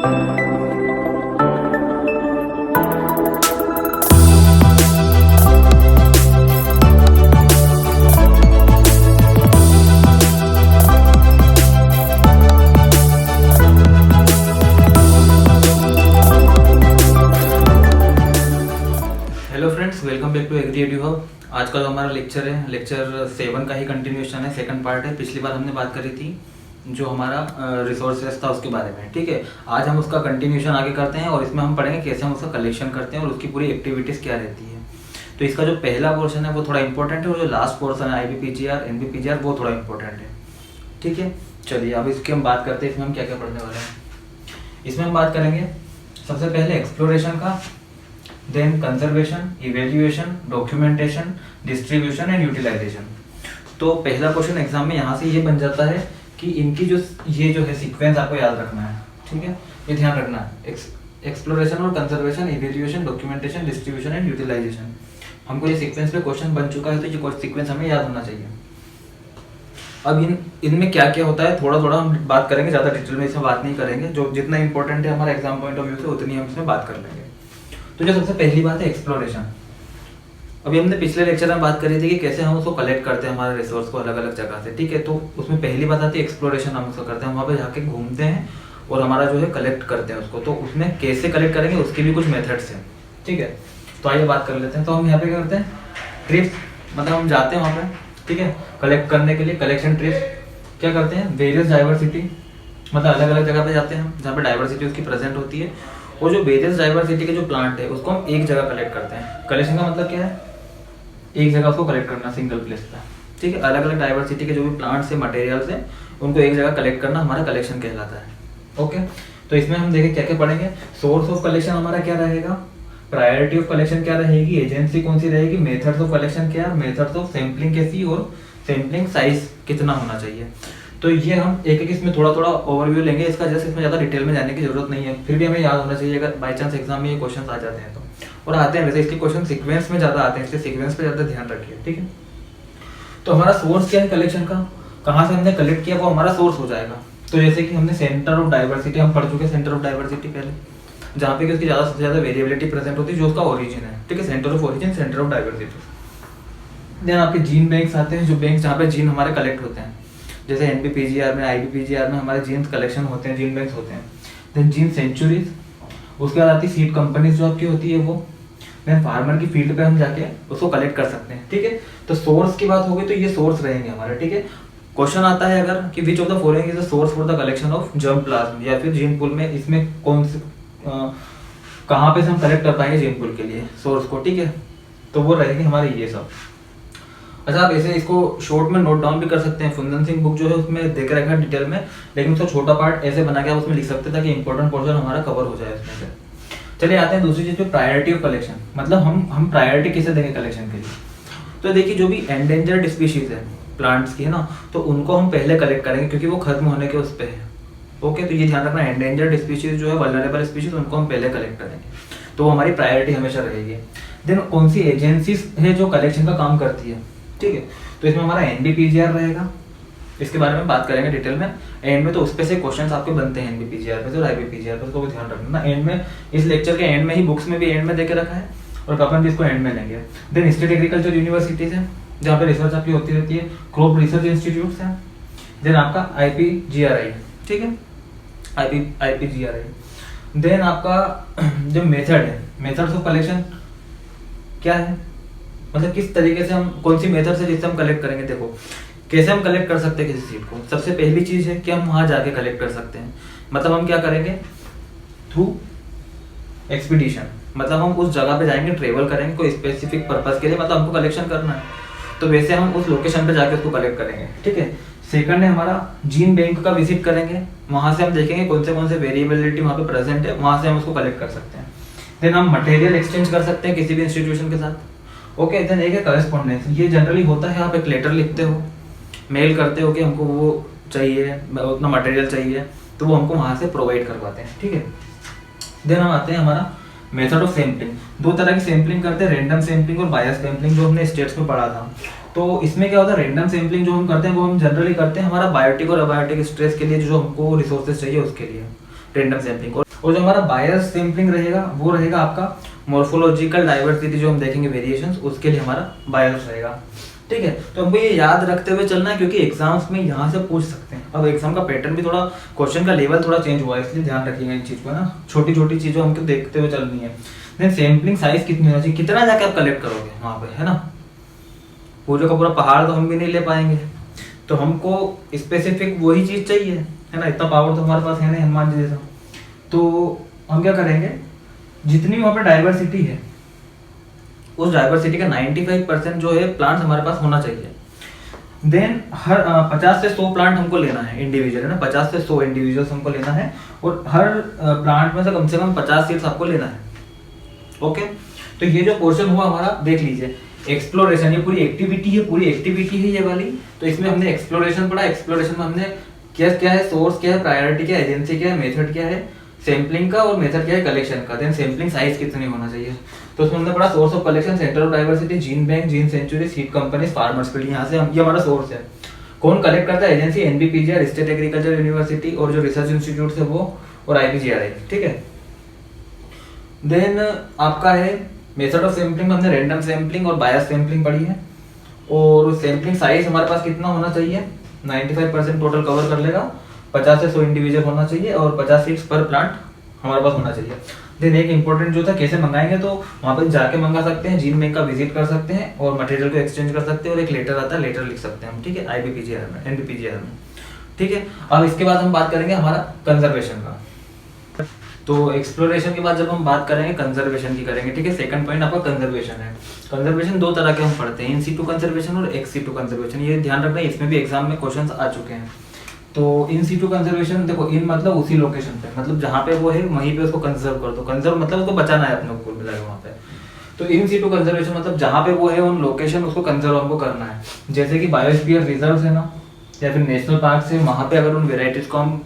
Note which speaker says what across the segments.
Speaker 1: Welcome back to agri edu hub. आज का जो हमारा लेक्चर है, लेक्चर 7 का ही कंटिन्यूएशन है, सेकंड पार्ट है। पिछली बार हमने बात करी थी जो हमारा रिसोर्सेस था उसके बारे में, ठीक है। आज हम उसका कंटिन्यूएशन आगे करते हैं और इसमें हम पढ़ेंगे कैसे हम उसका कलेक्शन करते हैं और उसकी पूरी एक्टिविटीज़ क्या रहती है। तो इसका जो पहला पोर्शन है वो थोड़ा इंपॉर्टेंट है और जो लास्ट पोर्शन है IBPGR NBPGR वो थोड़ा इंपॉर्टेंट है, ठीक है। चलिए अब इसकी हम बात करते हैं, इसमें हम क्या क्या पढ़ने वाले हैं। इसमें हम बात करेंगे सबसे पहले एक्सप्लोरेशन का, then conservation, evaluation, documentation, distribution and utilisation. तो पहला क्वेश्चन एग्जाम में यहाँ से ये बन जाता है कि इनकी ये जो है सीक्वेंस आपको याद रखना है, ठीक है। ये ध्यान रखना है, एक्सप्लोरेशन और conservation, evaluation, documentation, distribution and utilisation. हमको ये सीक्वेंस पे क्वेश्चन बन चुका है तो ये सीक्वेंस हमें याद होना चाहिए। अब इनमें क्या क्या होता है थोड़ा थोड़ा हम बात करेंगे, ज़्यादा डिटेल में इसमें बात नहीं करेंगे। जो जितना इंपॉर्टेंट है हमारा एग्जाम पॉइंट ऑफ व्यू से उतनी हम इसमें बात कर लेंगे। तो जो सबसे पहली बात है एक्सप्लोरेशन। अभी हमने पिछले लेक्चर में बात करी थी कि कैसे हम उसको कलेक्ट करते हैं हमारे रिसोर्स को अलग अलग जगह से, ठीक है। तो उसमें पहली बात आती है एक्सप्लोरेशन, हम उसको करते हैं, वहाँ पे जाके घूमते हैं और हमारा जो है कलेक्ट करते हैं उसको। तो उसमें कैसे कलेक्ट करेंगे उसके भी कुछ मेथड्स हैं, ठीक है। तो आइए बात कर लेते हैं। तो हम यहाँ पे क्या करते हैं, ट्रिप्स, मतलब हम जाते हैं वहाँ पे, ठीक है, कलेक्ट करने के लिए। कलेक्शन ट्रिप्स क्या करते हैं, वेरियस डाइवर्सिटी, मतलब अलग अलग जगह पे जाते हैं जहाँ पे डाइवर्सिटी उसकी प्रेजेंट होती है। और जो वेरियस डाइवर्सिटी के जो प्लांट है उसको हम एक जगह कलेक्ट करते हैं। कलेक्शन का मतलब क्या है, एक जगह उसको कलेक्ट करना, सिंगल प्लेस पे, ठीक है। अलग अलग डाइवर्सिटी के जो भी प्लांट्स है, मटेरियल्स है, उनको एक जगह कलेक्ट करना हमारा कलेक्शन कहलाता है, ओके। तो इसमें हम देखें क्या क्या पढ़ेंगे। सोर्स ऑफ कलेक्शन हमारा क्या रहेगा, प्रायोरिटी ऑफ कलेक्शन क्या रहेगी, एजेंसी कौन सी रहेगी, मेथड्स ऑफ कलेक्शन क्या, मेथड्स ऑफ सैंपलिंग कैसी और सैंपलिंग साइज कितना होना चाहिए। तो ये हम एक एक इसमें थोड़ा थोड़ा ओवरव्यू लेंगे इसका, जैसे इसमें ज़्यादा डिटेल में जाने की जरूरत नहीं है, फिर भी हमें याद होना चाहिए अगर बाई चांस एग्जाम में ये क्वेश्चन आ जाते हैं तो। और आते हैं वैसे इसके क्वेश्चन सीक्वेंस में ज़्यादा आते हैं, इसलिए सीक्वेंस पे ज़्यादा ध्यान रखिए, ठीक है। तो हमारा सोर्स क्या है कलेक्शन का, कहाँ से हमने कलेक्ट किया वो हमारा सोर्स हो जाएगा। तो जैसे कि हमने सेंटर ऑफ डाइवर्सिटी हम पढ़ चुके हैं, सेंटर ऑफ डाइवर्सिटी पहले, जहाँ पे कि उसकी ज़्यादा सबसे ज़्यादा वेरिएबिलिटी प्रेजेंट होती है, जो उसका ओरिजिन है, ठीक है, centre of origin, centre of diversity. Then आपके जीन बैंक्स आते हैं, जो बैंक जहाँ पे जीन हमारे कलेक्ट होते हैं, जैसे NBPGR में, IBPGR में हमारे जीन्स कलेक्शन होते हैं, जीन बैंक्स होते हैं। देन जीन सेंचुरीज, उसके बाद आती है सीड कंपनीज जो आपकी होती है वो। देन फार्मर की फील्ड पे हम जाके उसको कलेक्ट कर सकते हैं, ठीक है। तो सोर्स की बात होगी तो ये सोर्स रहेंगे हमारे, ठीक है। क्वेश्चन आता है अगर कि which of the following is the source for the collection of germ plasm, या फिर जीन पूल में इसमें कौन से कहाँ पे से हम कलेक्ट कर पाएंगे जीन पूल के लिए सोर्स को, ठीक है। तो वो रहेंगे हमारे ये सब। अच्छा, आप ऐसे इसको शॉर्ट में नोट डाउन भी कर सकते हैं। फुंदन सिंह बुक जो है उसमें देख रखा है डिटेल में, लेकिन उसका छोटा पार्ट ऐसे बना के आप उसमें लिख सकते हैं ताकि इंपॉर्टेंट पोर्शन हमारा कवर हो जाए उसमें से। चलिए आते हैं दूसरी चीज पे, प्रायोरिटी ऑफ कलेक्शन। मतलब हम प्रायोरिटी किसे देंगे कलेक्शन के लिए। तो देखिए जो भी एंडेंजर्ड स्पीशीज है प्लांट्स की है ना, तो उनको हम पहले कलेक्ट करेंगे क्योंकि वो खत्म होने के उस पर है, ओके। तो ये ध्यान रखना, एंडेंजर्ड स्पीशीज जो है, वल्नरेबल स्पीशीज, उनको हम पहले कलेक्ट करेंगे, तो वो हमारी प्रायोरिटी हमेशा रहेगी। देन कौन सी एजेंसीज है जो कलेक्शन का काम करती है, ठीक है। तो इसमें हमारा NBPGR रहेगा, इसके बारे में बात करेंगे डिटेल में एंड में। तो उस पे से क्वेश्चंस आपके बनते हैं NBPGR पे और IBPGR पे, तो ध्यान रखना ना। एंड में इस लेक्चर के एंड में ही, बुक्स में भी एंड में देके रखा है और अपन भी इसको एंड में लेंगे। देन स्टेट एग्रीकल्चर यूनिवर्सिटीज है जहाँ पे रिसर्च आपकी होती रहती है, क्रॉप रिसर्च इंस्टीट्यूट है। देन आपका IPGRI, ठीक है, IPGRI। देन आपका जो मेथड है, मेथड्स ऑफ कलेक्शन क्या है, मतलब किस तरीके से हम, कौन सी मेथड से जिससे हम कलेक्ट करेंगे। देखो कैसे हम कलेक्ट कर सकते हैं किसी सीड को। सबसे पहली चीज है कि हम वहां जाके कलेक्ट कर सकते हैं। मतलब हम क्या करेंगे, थ्रू एक्सपीडिशन, मतलब हम उस जगह पे जाएंगे, ट्रेवल करेंगे कोई स्पेसिफिक पर्पस के लिए, मतलब हमको कलेक्शन करना है, तो वैसे हम उस लोकेशन पे जाके उसको कलेक्ट करेंगे, ठीक है। सेकंड है हमारा जीन बैंक का विजिट करेंगे, वहां से हम देखेंगे कौन से वेरिएबिलिटी वहाँ पे प्रेजेंट है, वहां से हम उसको कलेक्ट कर सकते हैं। देन हम मटेरियल एक्सचेंज कर सकते हैं किसी भी इंस्टीट्यूशन के साथ, ओके। देन एक है करेस्पॉन्डेंस, ये जनरली होता है, आप एक लेटर लिखते हो, मेल करते हो कि हमको वो चाहिए, उतना मटेरियल चाहिए, तो वो हमको वहाँ से प्रोवाइड करवाते हैं, ठीक है। देन हम आते हैं हमारा मेथड ऑफ सैंपलिंग। दो तरह की सैंपलिंग करते हैं, रैंडम सैंपलिंग और बायस सैंपलिंग, जो हमने स्टेट्स में पढ़ा था। तो इसमें क्या होता है, रैंडम सैंपलिंग जो हम करते हैं वो हम जनरली करते हैं हमारा बायोटिक और अबायोटिक स्ट्रेस के लिए, जो हमको रिसोर्सेज चाहिए उसके लिए। Random sampling. और जो हमारा बायस सैंपलिंग रहेगा वो रहेगा आपका मॉर्फोलॉजिकल डाइवर्सिटी, जो हम देखेंगे वेरिएशंस, उसके लिए हमारा बायस रहेगा। ठीक है, तो हमको ये याद रखते हुए चलना है क्योंकि एग्जाम्स में यहाँ से पूछ सकते हैं। अब एग्जाम का पैटर्न भी थोड़ा, क्वेश्चन का लेवल थोड़ा चेंज हुआ है, इसलिए ध्यान रखिएगा इन चीज को ना, छोटी छोटी चीजों हमको देखते हुए चलनी है। देन सैंपलिंग साइज कितनी होना चाहिए, कितना जाके आप कलेक्ट करोगे वहाँ पे, है ना। पूरे का पूरा पहाड़ तो हम भी नहीं ले पाएंगे, तो हमको स्पेसिफिक वही चीज चाहिए, है ना। इतना पावर तो हमारे पास है नहीं हनुमान जी जैसा। तो हम क्या करेंगे, जितनी वहाँ पे डाइवर्सिटी है उस डाइवर्सिटी का 95% जो है प्लांट्स हमारे पास होना चाहिए। देन हर 50 से 100 प्लांट हमको लेना है इंडिविजुअल, है ना। 50 से 100 इंडिविजुअल्स हमको लेना है और हर प्लांट में से कम 50 सीड्स आपको लेना है। ओके, तो ये जो पोर्शन हुआ हमारा, देख लीजिए एक्सप्लोरेशन, ये पूरी एक्टिविटी है ये वाली। तो इसमें हमने एक्सप्लोरेशन पढ़ा, एक्सप्लोरेशन में हमने क्या है, सोर्स क्या है, प्रायोरिटी क्या है, एजेंसी क्या है, मेथड क्या है सैंपलिंग का, और मेथड क्या है कलेक्शन का। देन सैंपलिंग साइज कितनी होना चाहिए, तो उसमें हमने पढ़ा source of collection, centre of diversity, gene bank, gene sanctuary, seed companies, farmers field. यहाँ से ये हमारा सोर्स है। कौन कलेक्ट करता है, agency, NBPGR, state agriculture university और जो रिसर्च इंस्टीट्यूट है वो, और आईपीजीआरआई। ठीक है, देन आपका है मेथड ऑफ सैंपलिंग में हमने रैंडम सैंपलिंग और बायस सैंपलिंग पढ़ी है। और सैंपलिंग साइज हमारे पास कितना होना चाहिए, 95% टोटल कवर कर लेगा, 50 से 100 इंडिविजुअल होना चाहिए और 50 सीड्स पर प्लांट हमारे पास होना चाहिए। देन एक इंपॉर्टेंट जो था, कैसे मंगाएंगे, तो वहाँ पर जाके मंगा सकते हैं, जीन बैंक का विजिट कर सकते हैं और मटेरियल को एक्सचेंज कर सकते हैं, और एक लेटर आता है, लेटर लिख सकते हैं हम। ठीक है, आईबीपीजीआर में, एनबीपीजीआर में। ठीक है, अब इसके बाद हम बात करेंगे हमारा कंजर्वेशन का। तो एक्सप्लोरेशन के बाद जब हम बात करेंगे कंजर्वेशन की करेंगे। ठीक है, सेकंड पॉइंट आपका कंजर्वेशन है। कंजर्वेशन दो तरह के हम पढ़ते हैं, इन सीटू कंजर्वेशन और एक्स सीटू कंजर्वेशन। ये ध्यान रखना, इसमें भी एग्जाम में क्वेश्चंस आ चुके हैं। तो इन सीटू कंजर्वेशन, देखो इन मतलब उसी लोकेशन पे, मतलब जहाँ पे वो है वहीं पे उसको कंजर्व कर दो। कंजर्व मतलब उसको बचाना है अपने को कुल मिलाकर वहाँ पे। तो इन सीटू कंजर्वेशन मतलब जहाँ पे वो है उन लोकेशन उसको कंजर्व हमको करना है। जैसे कि बायोस्फीयर रिजर्व है ना, या फिर नेशनल पार्क है, वहाँ पे अगर उन वेराइटीज को हम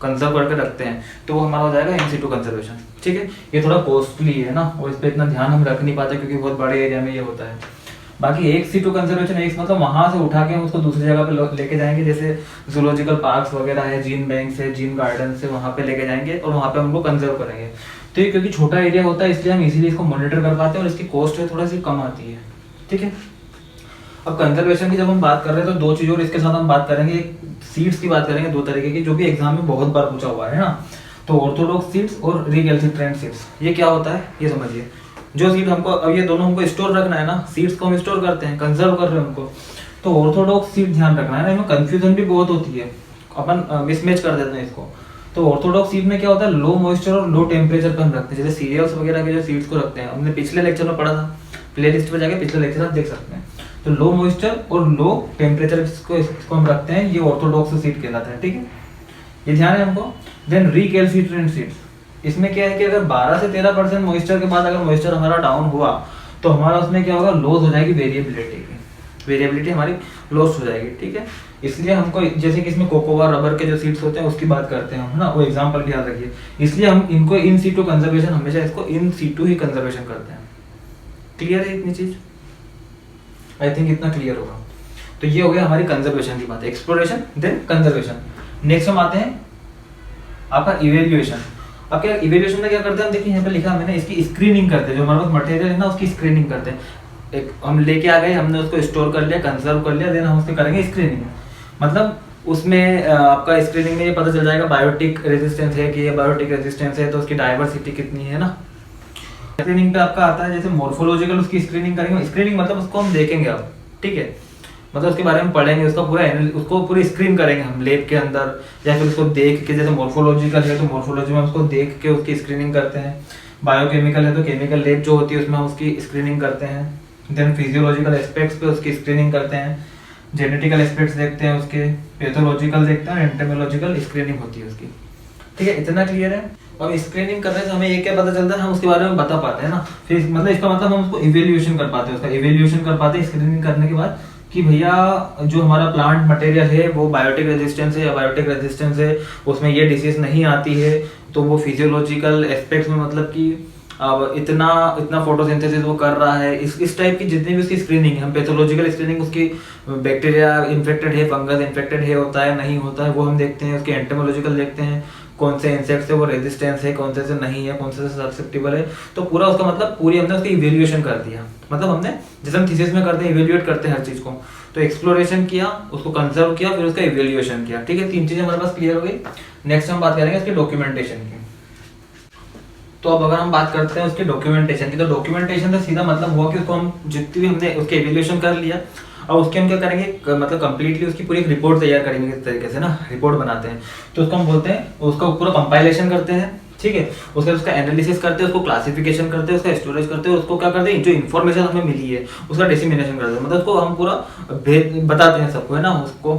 Speaker 1: कंजर्व करके रखते हैं तो वो हमारा हो जाएगा इन सीटू कंजर्वेशन। ठीक है, ये थोड़ा कॉस्टली है ना, और इस पर इतना ध्यान हम रख नहीं पाते क्योंकि बहुत बड़े एरिया में ये होता है। बाकी एक सीटू कंजर्वेशन, एक मतलब वहां से उठा के हम उसको दूसरी जगह पे लेके जाएंगे, जैसे जूलॉजिकल पार्क्स वगैरह है, जीन बैंक से, जीन गार्डन से, वहां पे लेके जाएंगे और वहां पे हमको कंजर्व करेंगे। तो ये क्योंकि छोटा एरिया होता है इसलिए हम इजीली इसको मॉनिटर कर पाते हैं और इसकी कॉस्ट थोड़ी सी कम आती है। ठीक है, अब कंजर्वेशन की जब हम बात कर रहे हैं तो दो चीजों और इसके साथ हम बात करेंगे, सीड्स की बात करेंगे दो तरीके की, जो भी एग्जाम में बहुत बार पूछा हुआ है ना। तो ऑर्थोडॉक्स सीड्स और रिकैल्सिट्रेंट सीड्स, ये क्या होता है ये समझिए। जो सीड हमको, अब ये दोनों हमको स्टोर रखना है ना, सीड्स को हम स्टोर करते हैं, कंजर्व कर रहे हैं उनको। तो ऑर्थोडॉक्स सीड ध्यान रखना है ना, इसमें कंफ्यूजन भी बहुत होती है, अपन मिसमैच कर देते हैं इसको। तो ऑर्थोडॉक्स सीड में क्या होता है, लो मॉइस्चर और लो टेम्परेचर पे हम रखते हैं, जैसे सीरियल्स वगैरह के जो सीड्स को रखते हैं, हमने पिछले लेक्चर में पढ़ा था, प्ले लिस्ट पे जाके पिछले लेक्चर आप देख सकते हैं। तो लो मॉइस्चर और लो टेम्परेचर इसको हम रखते हैं, ये ऑर्थोडॉक्स सीड कहलाता है। ठीक है, ये ध्यान है हमको। देन रिकैल्सिट्रेंट सीड्स, इसमें क्या है कि अगर 12 से 13% मॉइस्चर के बाद अगर मॉइस्चर हमारा डाउन हुआ तो हमारा उसमें क्या होगा, लॉस हो जाएगी वेरिएबिलिटी हमारी लॉस हो जाएगी। ठीक है, इसलिए हमको, जैसे कि इसमें कोकोआ रबर के जो सीड्स होते हैं उसकी बात करते हैं हम ना, वो एग्जांपल भी याद रखिए। इसलिए हम इनको इन सीटू कंजर्वेशन, हमेशा इसको इन सीटू ही कंजर्वेशन करते हैं। क्लियर है इतनी चीज, आई थिंक इतना क्लियर होगा। तो ये हो गया हमारी कंजर्वेशन की बात, एक्सप्लोरेशन देन कंजर्वेशन। नेक्स्ट हम आते हैं आपका इवेल्युएशन। अब क्या इवेल्युएशन में क्या करते हैं हम, देखिए यहाँ पे लिखा मैंने, इसकी स्क्रीनिंग करते हैं, जो हमारे पास मटेरियल है ना उसकी स्क्रीनिंग करते हैं। एक हम लेके आ गए, हमने उसको स्टोर कर लिया, कंजर्व कर लिया, देन हम उसके करेंगे स्क्रीनिंग। मतलब उसमें आपका स्क्रीनिंग में ये पता चल जाएगा बायोटिक रेजिस्टेंस है कि ये बायोटिक रेजिस्टेंस है, तो उसकी डाइवर्सिटी कितनी है ना। स्क्रीनिंग पे आपका आता है जैसे मॉर्फोलॉजिकल, उसकी स्क्रीनिंग करेंगे। स्क्रीनिंग मतलब उसको हम देखेंगे अब, ठीक है, मतलब उसके बारे में पढ़ेंगे, उसका उसको पूरी स्क्रीन करेंगे हम लैब के अंदर, या फिर उसको देख के, जैसे मॉर्फोलॉजिकल है तो मॉर्फोलॉजी में उसको देख के उसकी स्क्रीनिंग करते हैं। बायोकेमिकल है तो केमिकल लैब जो होती है उसमें हम उसकी स्क्रीनिंग करते हैं। देन फिजियोलॉजिकल एस्पेक्ट्स पे उसकी स्क्रीनिंग करते हैं, जेनेटिकल एस्पेक्ट्स देखते हैं उसके, पैथोलॉजिकल देखते हैं, एंटोमोलॉजिकल स्क्रीनिंग होती है उसकी। ठीक है, इतना क्लियर है। अब स्क्रीनिंग करने से हमें ये क्या पता चलता है, हम उसके बारे में बता पाते हैं ना। फिर मतलब इसका मतलब हम उसको इवेल्युएशन कर पाते हैं, उसका इवेल्युएशन कर पाते हैं स्क्रीनिंग करने के बाद, कि भैया जो हमारा प्लांट मटेरियल है वो बायोटिक रेजिस्टेंस है या बायोटिक रेजिस्टेंस है, उसमें ये डिसीज नहीं आती है, तो वो फिजियोलॉजिकल एस्पेक्ट्स में मतलब कि अब इतना फोटोसिंथेसिस वो कर रहा है, इस टाइप की जितनी भी उसकी स्क्रीनिंग है। हम पैथोलॉजिकल स्क्रीनिंग, उसकी बैक्टीरिया इन्फेक्टेड है, फंगस इन्फेक्टेड है, होता है नहीं होता है, वो हम देखते हैं। उसके एंटोमोलॉजिकल देखते हैं, कौन से इंसेक्ट से वो रेजिस्टेंस है, कौन से नहीं है, कौन से ससेप्टेबल है। तो पूरा उसका मतलब पूरी हमने उसकी इवेल्युएशन कर दिया। मतलब हमने जैसे हम थीसिस में करते हैं, इवेल्युएट करते हैं हर चीज को, तो एक्सप्लोरेशन किया, उसको कंजर्व किया, फिर उसका इवेल्युएशन किया। ठीक है, 3 चीजें हमारे पास क्लियर हो गई। नेक्स्ट हम बात करेंगे इसके डॉक्यूमेंटेशन की। तो अब अगर हम बात करते हैं उसके डॉक्यूमेंटेशन की, तो डॉक्यूमेंटेशन से सीधा मतलब हुआ कि उसको हम जितनी भी हमने उसके इवेल्युएशन कर लिया, और उसके हम क्या करेंगे, मतलब कंप्लीटली उसकी पूरी एक रिपोर्ट तैयार करेंगे। इस तरीके से ना रिपोर्ट बनाते हैं, तो उसको हम बोलते हैं, उसका पूरा कंपाइलेशन करते हैं। ठीक है, उसके बाद उसका एनालिसिस करते हैं, उसको क्लासिफिकेशन करते हैं, उसका स्टोरेज करते हैं, उसको क्या करते हैं, जो इन्फॉर्मेशन हमें मिली है उसका डिसिमिनेशन करते हैं। मतलब उसको हम पूरा बताते हैं सबको, है ना, उसको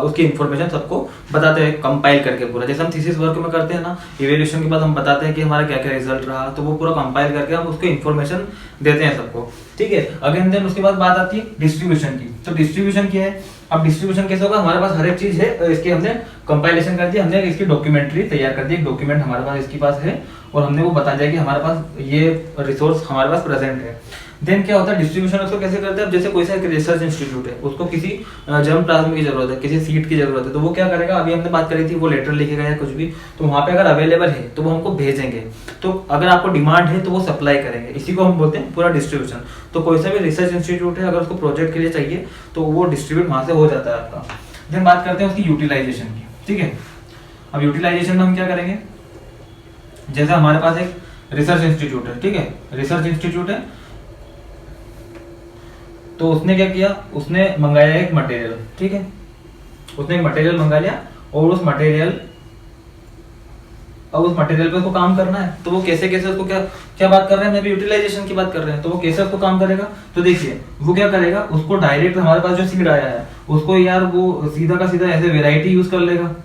Speaker 1: उसकी इन्फॉर्मेशन सबको बताते हैं कंपाइल करके पूरा। जैसे हम थीसिस वर्क में करते हैं ना, इवेल्युएशन के बाद हम बताते हैं कि हमारा क्या क्या रिजल्ट रहा, तो वो पूरा कंपाइल करके हम उसको इन्फॉर्मेशन देते हैं सबको। ठीक है, अगेन देन उसके बाद बात आती है डिस्ट्रीब्यूशन की। तो डिस्ट्रीब्यूशन क्या है, अब डिस्ट्रीब्यूशन कैसे होगा, हमारे पास हर एक चीज है, इसके हमने कंपाइलेशन कर दिया, हमने इसकी डॉक्यूमेंट्री तैयार कर दी, एक डॉक्यूमेंट हमारे पास इसके पास है, और हमने वो बता दिया कि हमारे पास ये रिसोर्स हमारे पास प्रेजेंट है। देन क्या होता है डिस्ट्रीब्यूशन, उसको कैसे करते हैं, अब जैसे कोई सा एक रिसर्च इंस्टीट्यूट है, उसको किसी जर्म प्लाज्म की जरूरत है, किसी सीड की जरूरत है, तो वो क्या करेगा, अभी हमने बात करी थी, वो लेटर लिखेगा या कुछ भी, तो वहां पे अगर अवेलेबल है तो वो हमको भेजेंगे, तो अगर आपको डिमांड है तो वो सप्लाई करेंगे। इसी को हम बोलते हैं पूरा डिस्ट्रीब्यूशन। तो कोई सा भी रिसर्च इंस्टीट्यूट है, अगर उसको प्रोजेक्ट के लिए चाहिए तो वो डिस्ट्रीब्यूट वहां से हो जाता है आपका। देन बात करते हैं उसकी यूटिलाइजेशन की। ठीक है, अब यूटिलाइजेशन में हम क्या करेंगे, जैसे हमारे पास एक रिसर्च इंस्टीट्यूट है, ठीक है, रिसर्च इंस्टीट्यूट है, तो उसने क्या किया, उसने मंगाया एक मटेरियल। ठीक है, उसने एक मटेरियल मंगा लिया, और उस मटेरियल पे उसको काम करना है, तो वो कैसे कैसे उसको क्या क्या बात कर रहे हैं, मैं भी यूटिलाइजेशन की बात कर रहे हैं, तो वो कैसे उसको काम करेगा। तो देखिए वो क्या करेगा, उसको डायरेक्ट हमारे पास जो सीड आया है उसको यार वो सीधा का सीधा ऐसे वेराइटी यूज कर लेगा।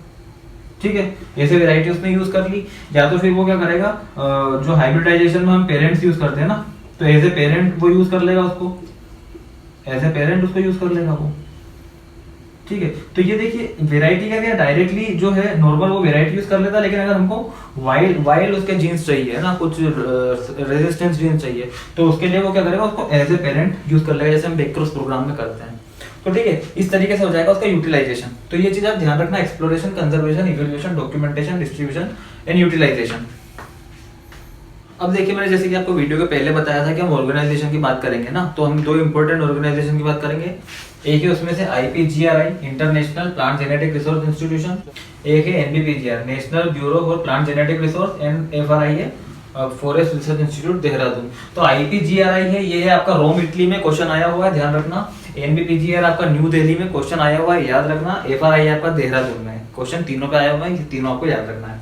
Speaker 1: ठीक है, ऐसे वेराइटी उसने यूज कर ली, या तो फिर वो क्या करेगा, जो हाइब्रिडाइजेशन में हम पेरेंट्स यूज करते हैं ना, तो एज ए पेरेंट वो यूज कर लेगा, उसको एज ए पेरेंट उसको यूज कर लेगा वो। ठीक है, तो ये देखिए वेराइटी का क्या, डायरेक्टली जो है नॉर्मल वो वेराइटी यूज कर लेता है, लेकिन अगर हमको वाइल्ड उसके जीन्स चाहिए ना, कुछ रेजिस्टेंस जीन्स चाहिए, तो उसके लिए वो क्या करेगा, उसको एज ए पेरेंट यूज कर लेगा, जैसे हम बेकर्स प्रोग्राम में करते हैं। तो ठीक है, इस तरीके से हो जाएगा उसका यूटिलाइजेशन। तो ये चीज आप ध्यान रखना, exploration, conservation, evaluation, documentation, distribution and utilisation. अब देखिए मैंने जैसे कि आपको वीडियो के पहले बताया था कि हम ऑर्गेनाइजेशन की बात करेंगे ना, तो हम 2 इंपॉर्टेंट ऑर्गेनाइजेशन की बात करेंगे। एक है उसमें से IPGRI, international plant genetic resource institution, एक है NBPGR, national bureau for plant genetic resource, and FRI है फॉरेस्ट रिसर्च इंस्टीट्यूट देहरादून। तो IPGRI है, ये है आपका रोम इटली में क्वेश्चन आया हुआ है, ध्यान रखना। NBPGR आपका न्यू दिल्ली में क्वेश्चन आया हुआ है, याद रखना। FRI आपका देहरादून में क्वेश्चन तीनों पे आया हुआ है, ये तीनों आपको याद रखना है।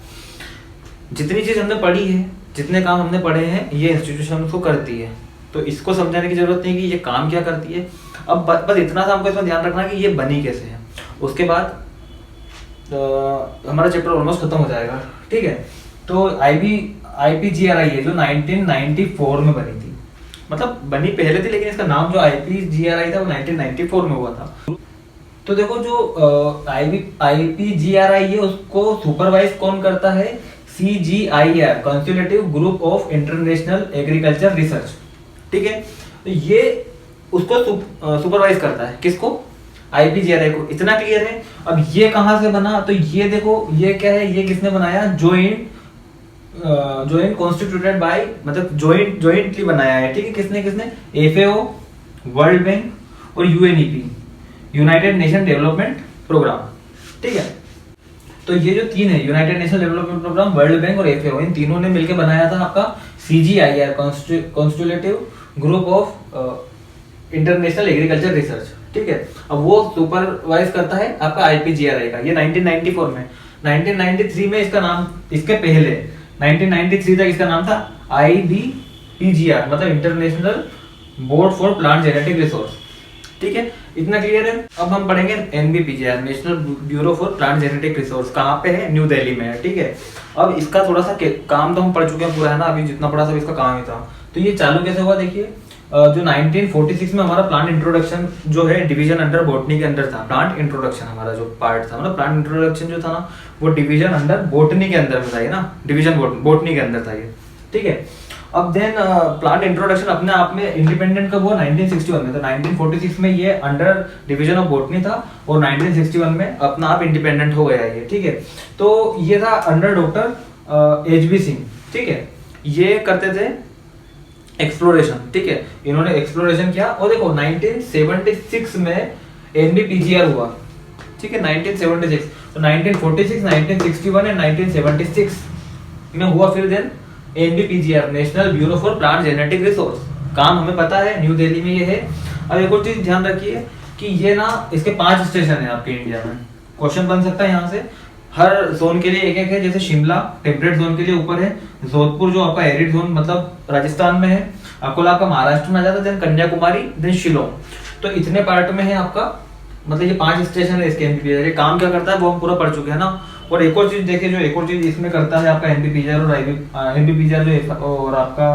Speaker 1: जितनी चीज हमने पढ़ी है, जितने काम हमने पढ़े हैं, ये इंस्टीट्यूशन उसको करती है, तो इसको समझाने की जरूरत नहीं कि ये काम क्या करती है। अब बस इतना सा हमको इसमें ध्यान रखना है कि ये बनी कैसे है। उसके बाद हमारा चैप्टर ऑलमोस्ट खत्म हो जाएगा। ठीक है, तो IPGRI है जो 1994 में बनी थी, मतलब बनी पहले थी, लेकिन इसका नाम जो IPGRI था वो 1994 में हुआ था। तो देखो जो IPGRI है उसको सुपरवाइज कौन करता है, CGIR, consultative group of international agriculture research. ठीक है, तो ये उसको सुपरवाइज करता है, किसको, IPGRI को। इतना क्लियर है। अब ये कहां से बना, तो ये देखो ये क्या है, ये किसने बनाया, जॉइंट कॉन्स्टिट्यूटेड बाय, मतलब जॉइंटली बनाया है। ठीक है, किसने FAO, वर्ल्ड बैंक और UNEP, United Nation Development Programme. ठीक है, तो ये जो 3 है, United Nation Development Programme, World Bank और FAO, इन तीनों ने मिलकर बनाया था आपका CGIR, constitutive group of international agriculture research. ठीक है, अब वो सुपरवाइज करता है आपका IPGRI का। ये 1994 में, 1993 में इसका नाम, इसके पहले 1993 तक इसका नाम था IBPGR, मतलब international board for plant genetic resource. ठीक है, इतना क्लियर है। अब हम पढ़ेंगे NBPGR, national bureau for plant genetic resource, कहाँ पे है, न्यू दिल्ली में है। ठीक है, अब इसका थोड़ा सा काम तो हम पढ़ चुके हैं पूरा, है ना, अभी जितना पढ़ा सब इसका काम ही था। तो ये चालू कैसे हुआ, देखिए जो 1946 में हमारा प्लांट इंट्रोडक्शन जो है डिवीजन अंडर बॉटनी के अंदर था। प्लांट इंट्रोडक्शन हमारा जो पार्ट था, मतलब प्लांट इंट्रोडक्शन जो था ना, वो डिवीजन अंडर बॉटनी के अंदर में था, ये ना, डिवीजन बॉटनी के अंदर था ये। ठीक है, अब देन प्लांट इंट्रोडक्शन अपने आप में इंडिपेंडेंट कब हुआ? 1961 में। तो 1946 में ये अंडर डिवीजन ऑफ बॉटनी था और 1961 में अपना आप इंडिपेंडेंट हो गया ये, ठीक है। तो ये था अंडर डॉक्टर एचबी सिंह, ठीक है। ये करते थे एक्सप्लोरेशन, ठीक है। इन्होंने एक्सप्लोरेशन किया और देखो 1976 में एनबीपीजीआर हुआ, ठीक है, 1976। तो 1946, 1961 एंड 1976 में हुआ फिर then NBPGR, national bureau for plant genetic resource. काम हमें पता है, न्यू दिल्ली में ये है। अब एक और चीज ध्यान रखिए कि ये ना इसके 5 स्टेशन है आपके इंडिया में। क्वेश्चन बन सकता है यहाँ से, हर जोन के लिए एक एक है। जैसे शिमला टेम्परेट जोन के लिए ऊपर है, जोधपुर जो आपका एरिड जोन मतलब राजस्थान में है, अकोला आपका महाराष्ट्र में आ जाता है, देन कन्याकुमारी, देन शिलोंग। तो इतने पार्ट में है आपका, मतलब ये 5 स्टेशन है इसके एनपीपीआर। ये काम क्या करता है वो हम पूरा पढ़ चुके हैं ना। और एक और चीज देखिए, जो एक और चीज इसमें करता है आपका एनपीपीआर और एनपीपीआर जो और आपका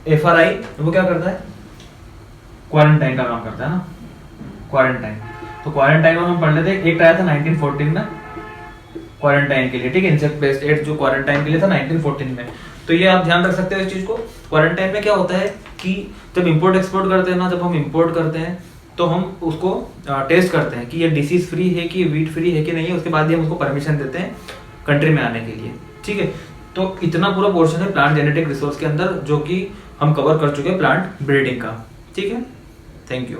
Speaker 1: एफआरआई, वो क्या करता है? क्वारंटाइन का काम करता है ना, क्वारंटाइन। तो क्वारंटाइन में हम पढ़ लेते हैं, एक आया था 1914 में क्वारंटाइन के लिए, ठीक है। इंसेक्ट बेस्ड एड जो क्वारंटाइन के लिए था 1914 में। तो ये आप ध्यान रख सकते हो इस चीज को। क्वारंटाइन में क्या होता है कि जब इंपोर्ट एक्सपोर्ट करते हैं ना, जब हम इंपोर्ट करते हैं तो हम उसको टेस्ट करते हैं कि ये डिसीज फ्री है कि वीट फ्री है कि नहीं है। उसके बाद ही हम उसको परमिशन देते हैं कंट्री में आने के लिए, ठीक है। तो इतना पूरा पोर्शन है प्लांट जेनेटिक रिसोर्स के अंदर जो कि हम कवर कर चुके हैं प्लांट ब्रीडिंग का, ठीक है। Thank you.